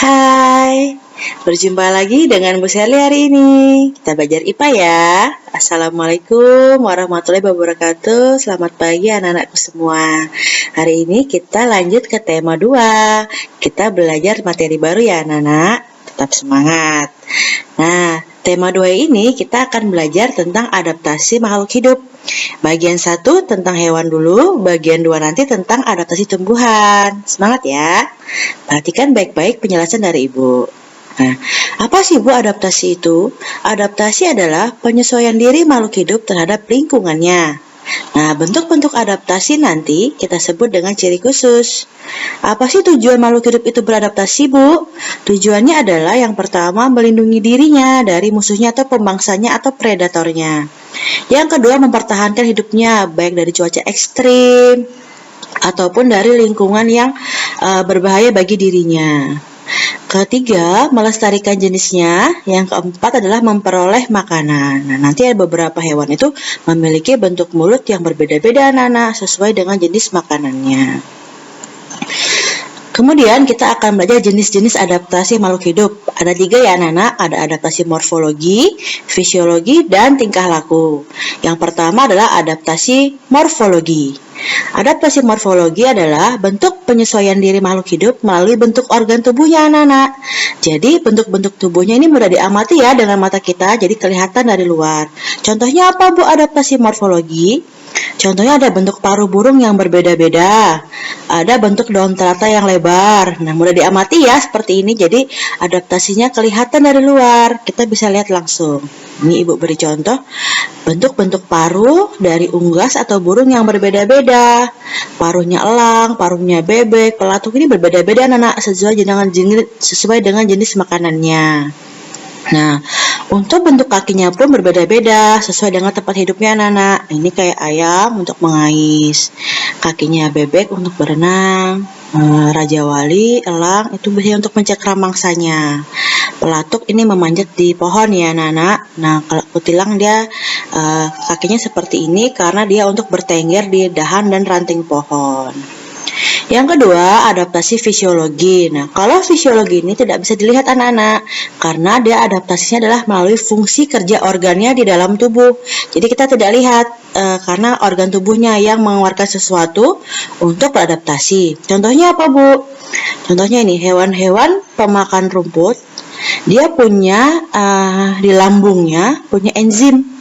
Hai, berjumpa lagi dengan Bu Sherly hari ini. Kita belajar IPA ya. Assalamualaikum warahmatullahi wabarakatuh. Selamat pagi anak-anakku semua. Hari ini kita lanjut ke tema 2. Kita belajar materi baru ya anak-anak. Tetap semangat. Nah, tema 2 ini kita akan belajar tentang adaptasi makhluk hidup. Bagian 1 tentang hewan dulu, bagian 2 nanti tentang adaptasi tumbuhan. Semangat ya. Perhatikan baik-baik penjelasan dari Ibu. Nah, apa sih Bu adaptasi itu? Adaptasi adalah penyesuaian diri makhluk hidup terhadap lingkungannya. Nah, bentuk-bentuk adaptasi nanti kita sebut dengan ciri khusus. Apa sih tujuan makhluk hidup itu beradaptasi, Bu? Tujuannya adalah yang pertama melindungi dirinya dari musuhnya atau pemangsanya atau predatornya. Yang kedua mempertahankan hidupnya baik dari cuaca ekstrim ataupun dari lingkungan yang berbahaya bagi dirinya. Ketiga, melestarikan jenisnya. Yang keempat adalah memperoleh makanan. Nah, nanti ada beberapa hewan itu memiliki bentuk mulut yang berbeda-beda anak-anak sesuai dengan jenis makanannya. Kemudian kita akan belajar jenis-jenis adaptasi makhluk hidup. Ada 3 ya anak-anak, ada adaptasi morfologi, fisiologi, dan tingkah laku. Yang pertama adalah adaptasi morfologi. Adaptasi morfologi adalah bentuk penyesuaian diri makhluk hidup melalui bentuk organ tubuhnya anak-anak. Jadi bentuk-bentuk tubuhnya ini mudah diamati ya dengan mata kita, jadi kelihatan dari luar. Contohnya apa Bu adaptasi morfologi? Contohnya ada bentuk paruh burung yang berbeda-beda, ada bentuk daun teratai yang lebar. Nah, mudah diamati ya seperti ini. Jadi adaptasinya kelihatan dari luar, kita bisa lihat langsung. Ini Ibu beri contoh bentuk-bentuk paruh dari unggas atau burung yang berbeda-beda. Paruhnya elang, paruhnya bebek, pelatuk ini berbeda-beda anak-anak sesuai dengan jenis makanannya. Nah, untuk bentuk kakinya pun berbeda-beda sesuai dengan tempat hidupnya anak-anak. Ini kayak ayam untuk mengais, kakinya bebek untuk berenang, raja wali, elang itu biasanya untuk mencakram mangsanya. Pelatuk ini memanjat di pohon ya anak-anak. Nah, kalau kutilang dia kakinya seperti ini karena dia untuk bertengger di dahan dan ranting pohon. Yang kedua, adaptasi fisiologi. Nah, kalau fisiologi ini tidak bisa dilihat anak-anak karena dia adaptasinya adalah melalui fungsi kerja organnya di dalam tubuh. Jadi kita tidak lihat karena organ tubuhnya yang mengeluarkan sesuatu untuk beradaptasi. Contohnya apa, Bu? Contohnya ini, hewan-hewan pemakan rumput, dia punya di lambungnya punya enzim.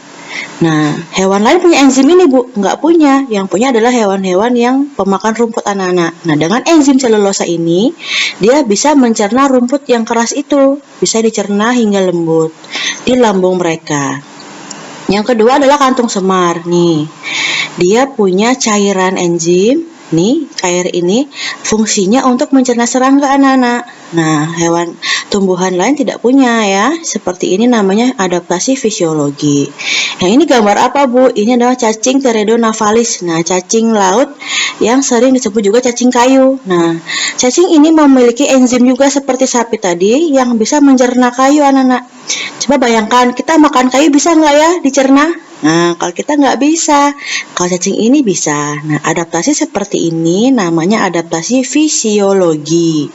Nah, hewan lain punya enzim ini Bu? Nggak punya. Yang punya adalah hewan-hewan yang pemakan rumput anak-anak. Nah, dengan enzim selulosa ini, dia bisa mencerna rumput yang keras itu. Bisa dicerna hingga lembut di lambung mereka. Yang kedua adalah kantung semar. Nih, dia punya cairan enzim. Nih, air ini fungsinya untuk mencerna serangga anak-anak. Nah, hewan tumbuhan lain tidak punya ya. Seperti ini namanya adaptasi fisiologi. Yang ini gambar apa Bu? Ini adalah cacing Teredo navalis. Nah, cacing laut yang sering disebut juga cacing kayu. Nah, cacing ini memiliki enzim juga seperti sapi tadi yang bisa mencerna kayu anak-anak. Coba bayangkan kita makan kayu bisa nggak ya dicerna? Nah, kalau kita nggak bisa, kalau cacing ini bisa. Nah, adaptasi seperti ini namanya adaptasi fisiologi.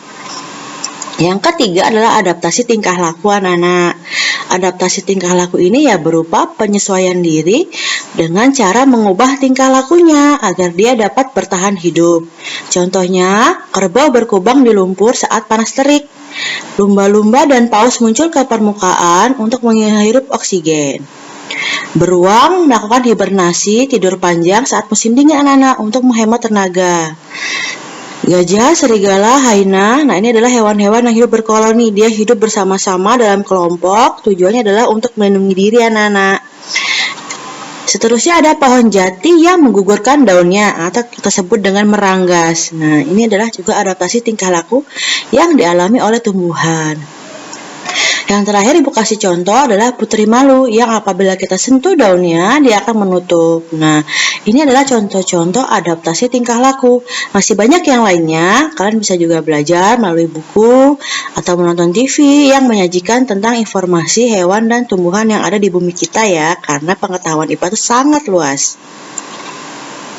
Yang ketiga adalah adaptasi tingkah laku anak-anak. Adaptasi tingkah laku ini ya berupa penyesuaian diri dengan cara mengubah tingkah lakunya agar dia dapat bertahan hidup. Contohnya, kerbau berkubang di lumpur saat panas terik. Lumba-lumba dan paus muncul ke permukaan untuk menghirup oksigen. Beruang melakukan hibernasi tidur panjang saat musim dingin anak-anak untuk menghemat tenaga. Gajah, serigala, hyena, nah ini adalah hewan-hewan yang hidup berkoloni. Dia hidup bersama-sama dalam kelompok, tujuannya adalah untuk melindungi diri anak-anak. Seterusnya ada pohon jati yang menggugurkan daunnya atau kita sebut dengan meranggas. Nah, ini adalah juga adaptasi tingkah laku yang dialami oleh tumbuhan. Yang terakhir Ibu kasih contoh adalah putri malu yang apabila kita sentuh daunnya dia akan menutup. Nah, ini adalah contoh-contoh adaptasi tingkah laku. Masih banyak yang lainnya, kalian bisa juga belajar melalui buku atau menonton TV yang menyajikan tentang informasi hewan dan tumbuhan yang ada di bumi kita ya, karena pengetahuan IPA itu sangat luas.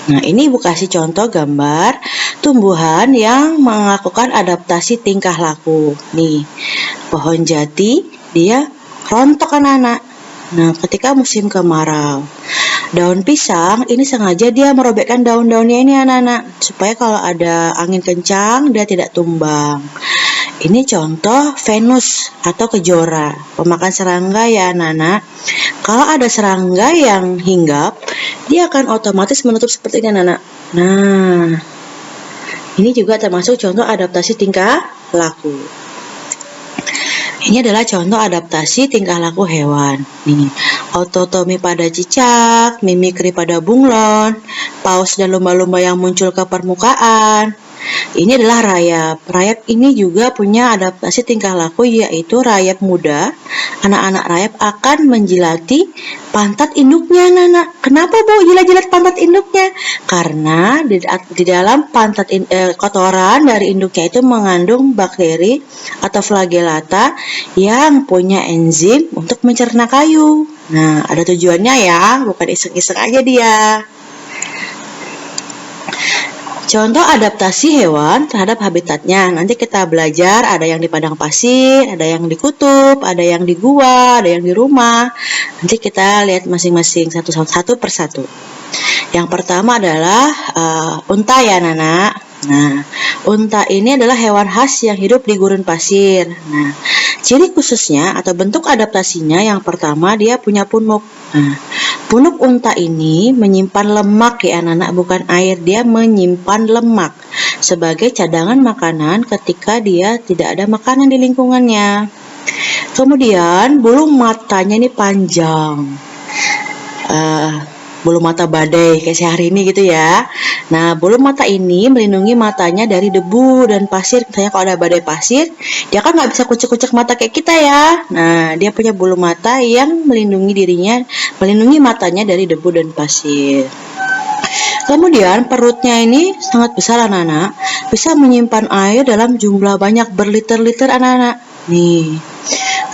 Nah, ini Ibu kasih contoh gambar tumbuhan yang melakukan adaptasi tingkah laku. Nih, pohon jati, dia rontok anak-anak. Nah, ketika musim kemarau. Daun pisang, ini sengaja dia merobekkan daun-daunnya ini anak-anak, supaya kalau ada angin kencang, dia tidak tumbang. Ini contoh Venus atau kejora, pemakan serangga ya anak-anak. Kalau ada serangga yang hinggap, dia akan otomatis menutup seperti ini anak-anak. Nah, ini juga termasuk contoh adaptasi tingkah laku. Ini adalah contoh adaptasi tingkah laku hewan. Nih, ototomi pada cicak, mimikri pada bunglon, paus dan lumba-lumba yang muncul ke permukaan. Ini adalah rayap. Rayap ini juga punya adaptasi tingkah laku, yaitu rayap muda. Anak-anak rayap akan menjilati pantat induknya, anak-anak. Kenapa Bu jilat-jilat pantat induknya? Karena di dalam pantat kotoran dari induknya itu mengandung bakteri atau flagellata yang punya enzim untuk mencerna kayu. Nah, ada tujuannya ya, bukan iseng-iseng aja dia. Contoh adaptasi hewan terhadap habitatnya. Nanti kita belajar ada yang di padang pasir, ada yang di kutub, ada yang di gua, ada yang di rumah. Nanti kita lihat masing-masing satu persatu. Yang pertama adalah unta ya Nana. Nah, unta ini adalah hewan khas yang hidup di gurun pasir. Nah, ciri khususnya atau bentuk adaptasinya yang pertama dia punya punuk. Nah, punuk unta ini menyimpan lemak ya anak-anak, bukan air, dia menyimpan lemak sebagai cadangan makanan ketika dia tidak ada makanan di lingkungannya. Kemudian bulu matanya ini panjang. Bulu mata badai kayak sehari ini gitu ya. Nah, bulu mata ini melindungi matanya dari debu dan pasir. Misalnya kalau ada badai pasir, dia kan nggak bisa kucek-kucek mata kayak kita ya. Nah, dia punya bulu mata yang melindungi matanya dari debu dan pasir. Kemudian perutnya ini sangat besar anak-anak, bisa menyimpan air dalam jumlah banyak berliter-liter anak-anak. Nih.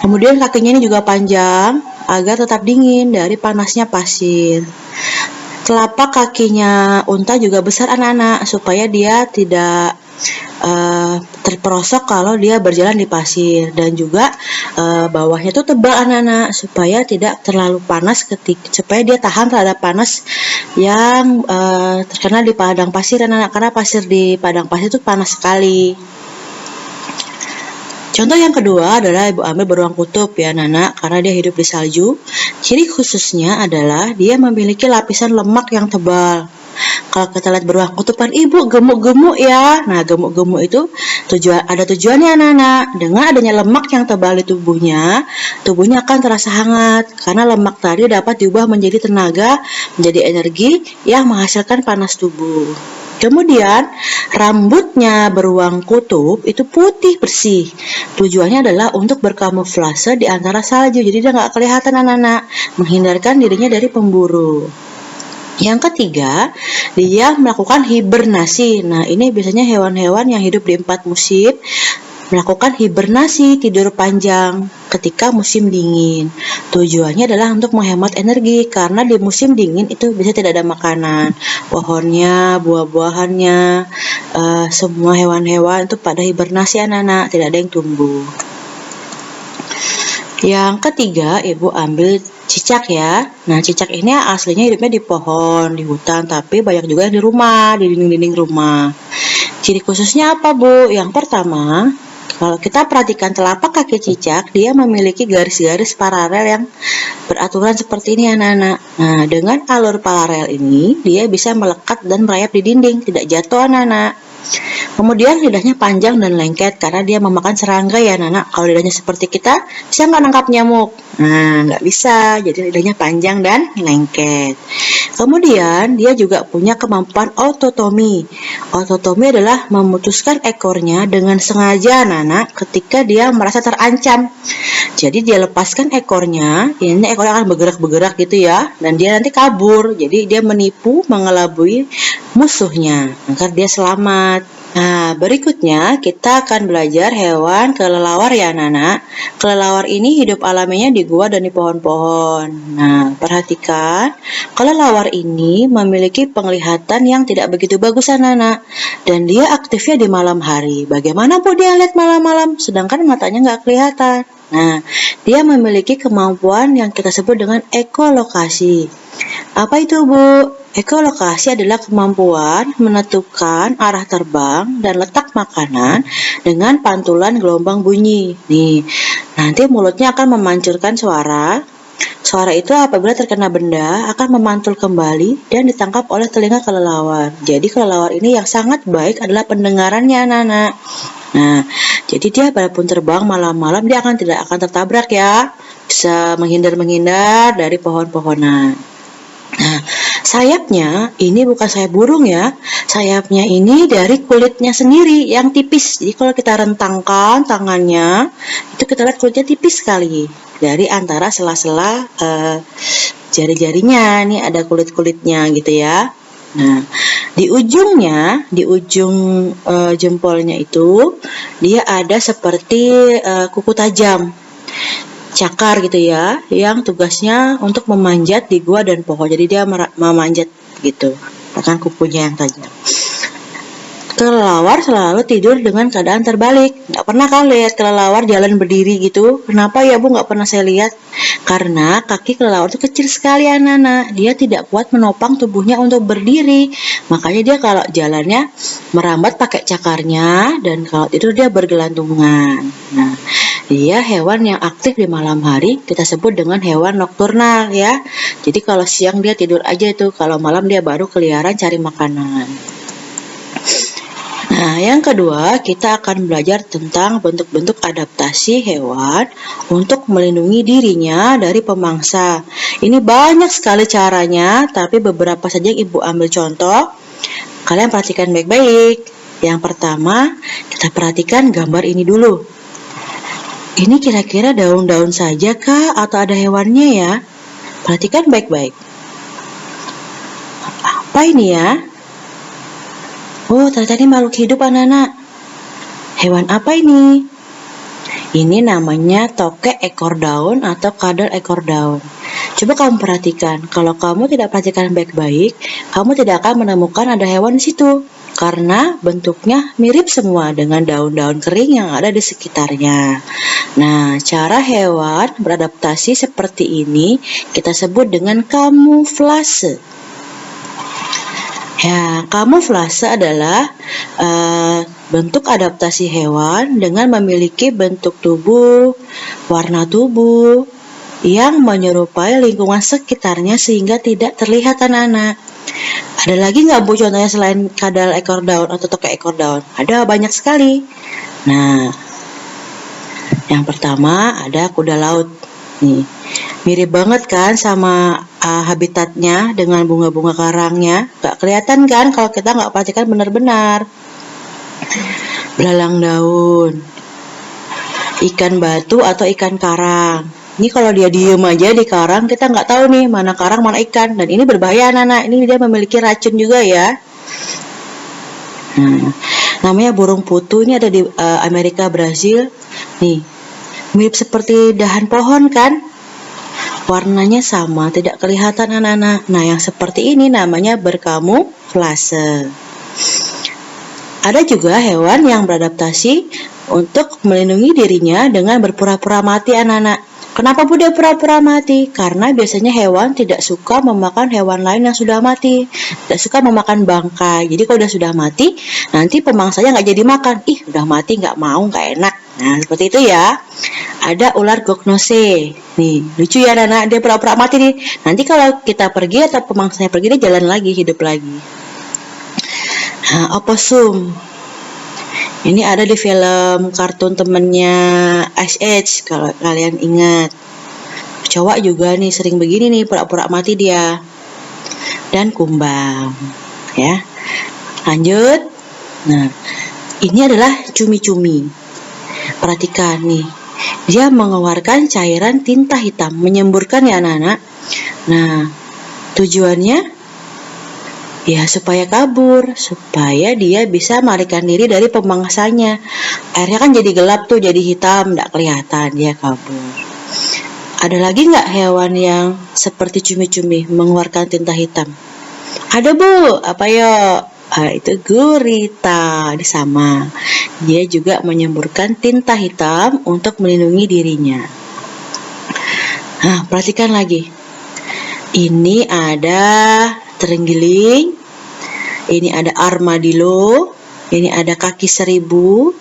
Kemudian kakinya ini juga panjang agar tetap dingin dari panasnya pasir. Telapak kakinya unta juga besar anak-anak supaya dia tidak terperosok kalau dia berjalan di pasir, dan juga bawahnya tuh tebal anak-anak supaya tidak terlalu panas supaya dia tahan terhadap panas yang terkena di padang pasir anak-anak, karena pasir di padang pasir itu panas sekali. Contoh yang kedua adalah Ibu ambil beruang kutub ya Nana, karena dia hidup di salju. Ciri khususnya adalah dia memiliki lapisan lemak yang tebal. Kalau kita lihat beruang kutub kan Ibu gemuk-gemuk ya. Nah, gemuk-gemuk itu ada tujuannya anak-anak. Dengan adanya lemak yang tebal di tubuhnya akan terasa hangat karena lemak tadi dapat diubah menjadi tenaga, menjadi energi yang menghasilkan panas tubuh. Kemudian rambutnya beruang kutub itu putih bersih. Tujuannya adalah untuk berkamuflase di antara salju, jadi dia nggak kelihatan anak-anak, menghindarkan dirinya dari pemburu. Yang ketiga, dia melakukan hibernasi. Nah, ini biasanya hewan-hewan yang hidup di 4 musim melakukan hibernasi, tidur panjang ketika musim dingin. Tujuannya adalah untuk menghemat energi karena di musim dingin itu bisa tidak ada makanan. Pohonnya, buah-buahannya, semua hewan-hewan itu pada hibernasi anak-anak, tidak ada yang tumbuh. Yang ketiga, Ibu ambil cicak ya. Nah, cicak ini aslinya hidupnya di pohon, di hutan, tapi banyak juga yang di rumah, di dinding-dinding rumah. Ciri khususnya apa, Bu? Yang pertama, kalau kita perhatikan telapak kaki cicak, dia memiliki garis-garis paralel yang beraturan seperti ini anak-anak. Nah, dengan alur paralel ini, dia bisa melekat dan merayap di dinding, tidak jatuh anak-anak. Kemudian lidahnya panjang dan lengket karena dia memakan serangga ya anak-anak. Kalau lidahnya seperti kita, bisa nggak nangkap nyamuk? Nah, nggak bisa, jadi lidahnya panjang dan lengket. Kemudian dia juga punya kemampuan ototomi. Ototomi adalah memutuskan ekornya dengan sengaja anak-anak ketika dia merasa terancam. Jadi dia lepaskan ekornya, ini ekornya akan bergerak-bergerak gitu ya, dan dia nanti kabur. Jadi dia menipu, mengelabui musuhnya agar dia selamat. Nah, berikutnya kita akan belajar hewan kelelawar ya anak-anak. Kelelawar ini hidup alaminya di gua dan di pohon-pohon. Nah, perhatikan, kelelawar ini memiliki penglihatan yang tidak begitu bagus anak-anak. Dan dia aktifnya di malam hari. Bagaimana Bu dia lihat malam-malam, sedangkan matanya nggak kelihatan. Nah, dia memiliki kemampuan yang kita sebut dengan ekolokasi. Apa itu Bu? Ekolokasi adalah kemampuan menentukan arah terbang dan letak makanan dengan pantulan gelombang bunyi. Nih, nanti mulutnya akan memancurkan suara. Suara itu apabila terkena benda akan memantul kembali dan ditangkap oleh telinga kelelawar. Jadi kelelawar ini yang sangat baik adalah pendengarannya anak-anak. Nah, jadi dia walaupun terbang malam-malam dia tidak akan tertabrak ya. Bisa menghindar dari pohon-pohonan. Nah, sayapnya ini bukan sayap burung ya. Sayapnya ini dari kulitnya sendiri yang tipis. Jadi kalau kita rentangkan tangannya, itu kita lihat kulitnya tipis sekali. Dari antara sela-sela jari-jarinya, nih ada kulit-kulitnya gitu ya. Nah, di ujung jempolnya itu, dia ada seperti kuku tajam. Cakar gitu ya, yang tugasnya untuk memanjat di gua dan pohon. Jadi dia memanjat gitu dengan kukunya yang tajam. Kelelawar selalu tidur dengan keadaan terbalik. Nggak pernah kan lihat kelelawar jalan berdiri gitu? Kenapa ya Bu nggak pernah saya lihat? Karena kaki kelelawar itu kecil sekali anak-anak. Dia tidak kuat menopang tubuhnya untuk berdiri. Makanya dia kalau jalannya merambat pakai cakarnya, dan kalau tidur dia bergelantungan. Nah, dia hewan yang aktif di malam hari, kita sebut dengan hewan nokturnal ya. Jadi kalau siang dia tidur aja itu, kalau malam dia baru keliaran cari makanan. Nah, yang kedua, kita akan belajar tentang bentuk-bentuk adaptasi hewan untuk melindungi dirinya dari pemangsa. Ini banyak sekali caranya, tapi beberapa saja yang Ibu ambil contoh. Kalian perhatikan baik-baik. Yang pertama, kita perhatikan gambar ini dulu. Ini kira-kira daun-daun saja kah atau ada hewannya ya? Perhatikan baik-baik. Apa ini ya? Oh, ternyata ini makhluk hidup anak-anak. Hewan apa ini? Ini namanya tokek ekor daun atau kadal ekor daun. Coba kamu perhatikan, kalau kamu tidak perhatikan baik-baik, kamu tidak akan menemukan ada hewan di situ. Karena bentuknya mirip semua dengan daun-daun kering yang ada di sekitarnya. Nah, cara hewan beradaptasi seperti ini kita sebut dengan kamuflase. Ya, kamuflase adalah bentuk adaptasi hewan dengan memiliki bentuk tubuh, warna tubuh yang menyerupai lingkungan sekitarnya sehingga tidak terlihat anak-anak. Ada lagi nggak Bu contohnya selain kadal ekor daun atau tokek ekor daun? Ada banyak sekali. Nah, yang pertama ada kuda laut. Nih, mirip banget kan sama habitatnya dengan bunga-bunga karangnya. Gak kelihatan kan kalau kita nggak perhatikan benar-benar. Belalang daun, ikan batu atau ikan karang. Ini kalau dia diem aja di karang, kita nggak tahu nih mana karang mana ikan. Dan ini berbahaya anak-anak. Ini dia memiliki racun juga ya. Namanya burung putu. Ini ada di Amerika, Brazil. Nih, mirip seperti dahan pohon kan? Warnanya sama, tidak kelihatan anak-anak. Nah, yang seperti ini namanya berkamuflase. Ada juga hewan yang beradaptasi untuk melindungi dirinya dengan berpura-pura mati anak-anak. Kenapa Bu dia pura-pura mati? Karena biasanya hewan tidak suka memakan hewan lain yang sudah mati. Tidak suka memakan bangkai. Jadi kalau sudah mati, nanti pemangsanya nggak jadi makan. Ih, udah mati nggak mau, nggak enak. Nah, seperti itu ya. Ada ular gognose. Nih, lucu ya anak-anak, dia pura-pura mati nih. Nanti kalau kita pergi atau pemangsanya pergi, dia jalan lagi, hidup lagi. Nah, oposum. Ini ada di film kartun temennya Ice Age, kalau kalian ingat. Cowok juga nih sering begini nih, pura-pura mati dia. Dan kumbang, ya. Lanjut. Nah, ini adalah cumi-cumi. Perhatikan nih, dia mengeluarkan cairan tinta hitam, menyemburkan ya anak-anak. Nah, tujuannya Ya, supaya kabur, supaya dia bisa melarikan diri dari pemangsanya. Airnya kan jadi gelap tuh, jadi hitam, nggak kelihatan, dia kabur. Ada lagi nggak hewan yang seperti cumi-cumi mengeluarkan tinta hitam? Ada Bu, apa yo? Itu gurita, ini sama. Dia juga menyemburkan tinta hitam untuk melindungi dirinya. Nah, perhatikan lagi. Ini ada terenggiling, ini ada armadillo, ini ada kaki seribu,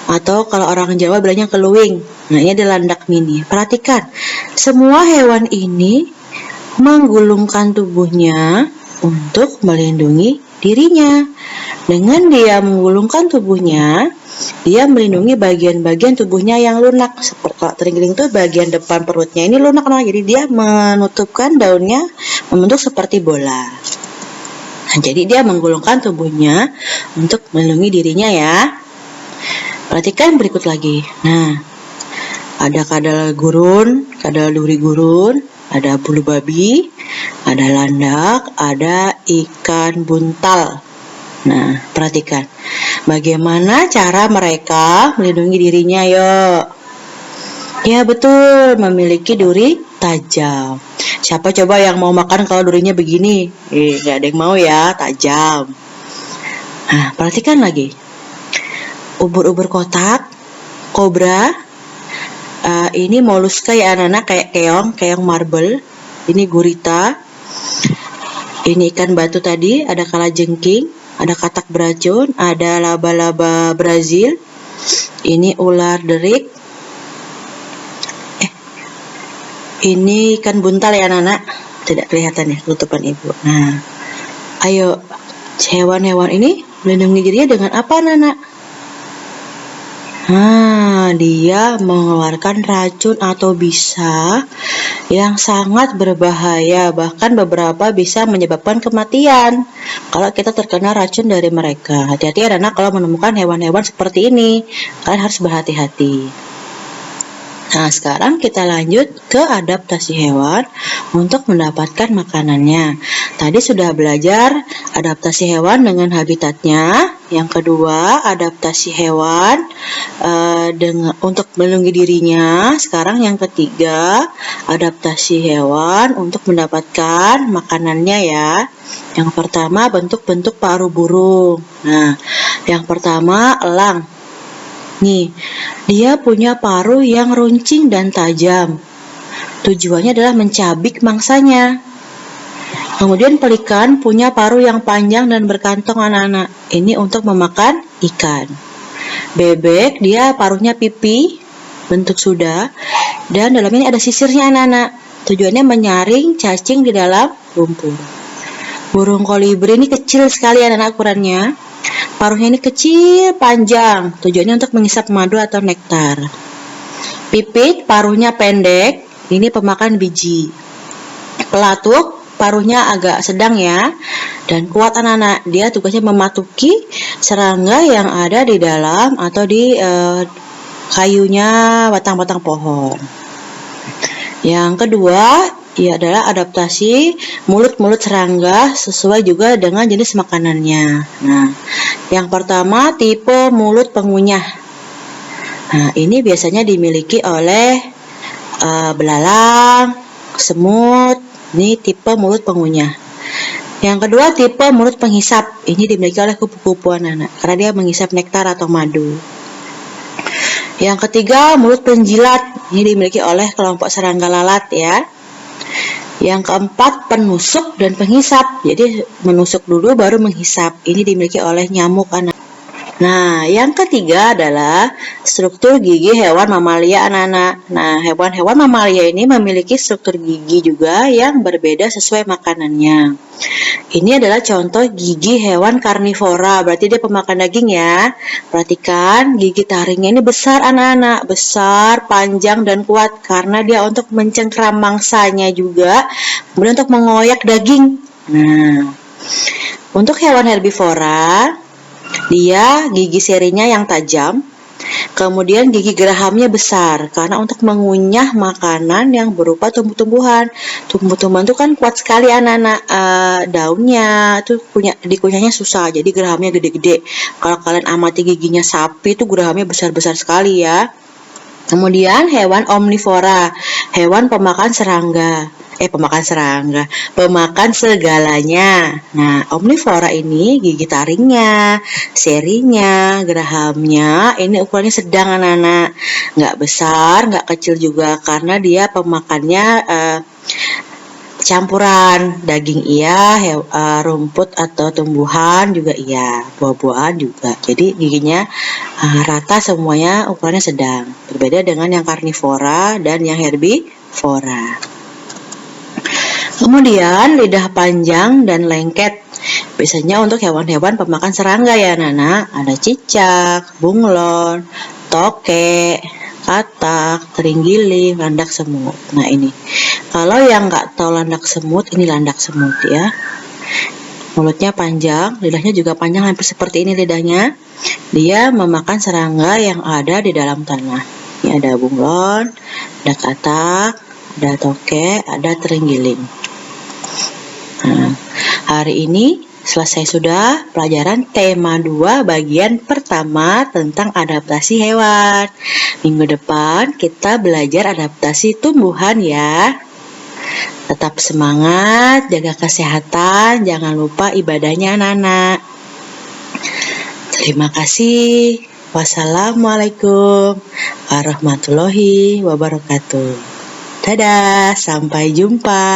atau kalau orang Jawa bilangnya keluing. Nah, ini ada landak mini. Perhatikan, semua hewan ini menggulungkan tubuhnya untuk melindungi dirinya. Dengan dia menggulungkan tubuhnya, dia melindungi bagian-bagian tubuhnya yang lunak. Seperti kalau terenggiling itu bagian depan perutnya ini lunak, jadi dia menutupkan daunnya membentuk seperti bola. Nah, jadi dia menggulungkan tubuhnya untuk melindungi dirinya ya. Perhatikan berikut lagi. Nah, ada kadal gurun, kadal duri gurun, ada bulu babi, ada landak, ada ikan buntal. Nah, perhatikan. Bagaimana cara mereka melindungi dirinya, yuk? Ya, betul, memiliki duri tajam. Siapa coba yang mau makan kalau durinya begini? Nggak ada yang mau ya, tajam. Nah, perhatikan lagi. Ubur-ubur kotak, kobra, ini moluska ya anak-anak, kayak keong marble. Ini gurita. Ini ikan batu tadi, ada kalajengking, ada katak beracun, ada laba-laba Brazil. Ini ular derik. Ini ikan buntal ya anak-anak. Tidak kelihatan ya tutupan ibu. Nah, ayo, hewan-hewan ini melindungi dirinya dengan apa anak-anak? Nah, dia mengeluarkan racun atau bisa yang sangat berbahaya, bahkan beberapa bisa menyebabkan kematian kalau kita terkena racun dari mereka. Hati-hati anak-anak kalau menemukan hewan-hewan seperti ini, kalian harus berhati-hati. Nah, sekarang kita lanjut ke adaptasi hewan untuk mendapatkan makanannya. Tadi sudah belajar adaptasi hewan dengan habitatnya. Yang kedua, adaptasi hewan untuk melindungi dirinya. Sekarang yang ketiga, adaptasi hewan untuk mendapatkan makanannya ya. Yang pertama, bentuk-bentuk paruh burung. Nah, yang pertama, elang. Nih, dia punya paruh yang runcing dan tajam. Tujuannya adalah mencabik mangsanya. Kemudian pelikan punya paruh yang panjang dan berkantong anak-anak. Ini untuk memakan ikan. Bebek, dia paruhnya pipi, bentuk sudah, dan dalamnya ada sisirnya anak-anak. Tujuannya menyaring cacing di dalam lumpur. Burung kolibri ini kecil sekali anak-anak ukurannya. Paruhnya ini kecil, panjang, tujuannya untuk menghisap madu atau nektar. Pipit, paruhnya pendek, ini pemakan biji. Pelatuk, paruhnya agak sedang ya, dan kuat anak-anak. Dia tugasnya mematuki serangga yang ada di dalam atau di kayunya batang-batang pohon. Yang kedua, adalah adaptasi mulut-mulut serangga sesuai juga dengan jenis makanannya. Nah, yang pertama tipe mulut pengunyah. Nah, ini biasanya dimiliki oleh belalang, semut. Ini tipe mulut pengunyah. Yang kedua tipe mulut penghisap. Ini dimiliki oleh kupu-kupu anak-anak karena dia menghisap nektar atau madu. Yang ketiga mulut penjilat. Ini dimiliki oleh kelompok serangga lalat ya. Yang keempat penusuk dan penghisap. Jadi menusuk dulu baru menghisap. Ini dimiliki oleh nyamuk anak. Nah, yang ketiga adalah struktur gigi hewan mamalia anak-anak. Nah, hewan-hewan mamalia ini memiliki struktur gigi juga yang berbeda sesuai makanannya. Ini adalah contoh gigi hewan karnivora, berarti dia pemakan daging ya. Perhatikan, gigi taringnya ini besar anak-anak, besar, panjang dan kuat karena dia untuk mencengkram mangsanya juga, kemudian untuk mengoyak daging. Nah, untuk hewan herbivora, dia gigi serinya yang tajam, Kemudian gigi gerahamnya besar karena untuk mengunyah makanan yang berupa tumbuh-tumbuhan. Tumbuh-tumbuhan itu kan kuat sekali anak-anak, daunnya itu dikunyahnya susah, jadi gerahamnya gede-gede. Kalau kalian amati giginya sapi itu gerahamnya besar-besar sekali ya. Kemudian hewan omnivora, hewan pemakan serangga. Pemakan segalanya. Nah, omnivora ini gigi taringnya, serinya, gerahamnya, ini ukurannya sedang anak-anak. Nggak besar, nggak kecil juga, karena dia pemakannya campuran daging iya, rumput atau tumbuhan juga iya, buah-buahan juga. Jadi giginya rata semuanya, ukurannya sedang. Berbeda dengan yang karnivora dan yang herbivora. Kemudian lidah panjang dan lengket. Biasanya untuk hewan-hewan pemakan serangga ya anak-anak. Ada cicak, bunglon, tokek, katak, terenggiling, landak semut. Nah ini, kalau yang nggak tahu landak semut, ini landak semut ya. Mulutnya panjang, lidahnya juga panjang hampir seperti ini lidahnya. Dia memakan serangga yang ada di dalam tanah. Ini ada bunglon, ada katak, ada tokek, ada terenggiling. Nah, hari ini selesai sudah pelajaran tema 2 bagian pertama tentang adaptasi hewan. Minggu depan kita belajar adaptasi tumbuhan ya. Tetap semangat, jaga kesehatan, jangan lupa ibadahnya anak-anak. Terima kasih. Wassalamualaikum warahmatullahi wabarakatuh. Dadah, sampai jumpa.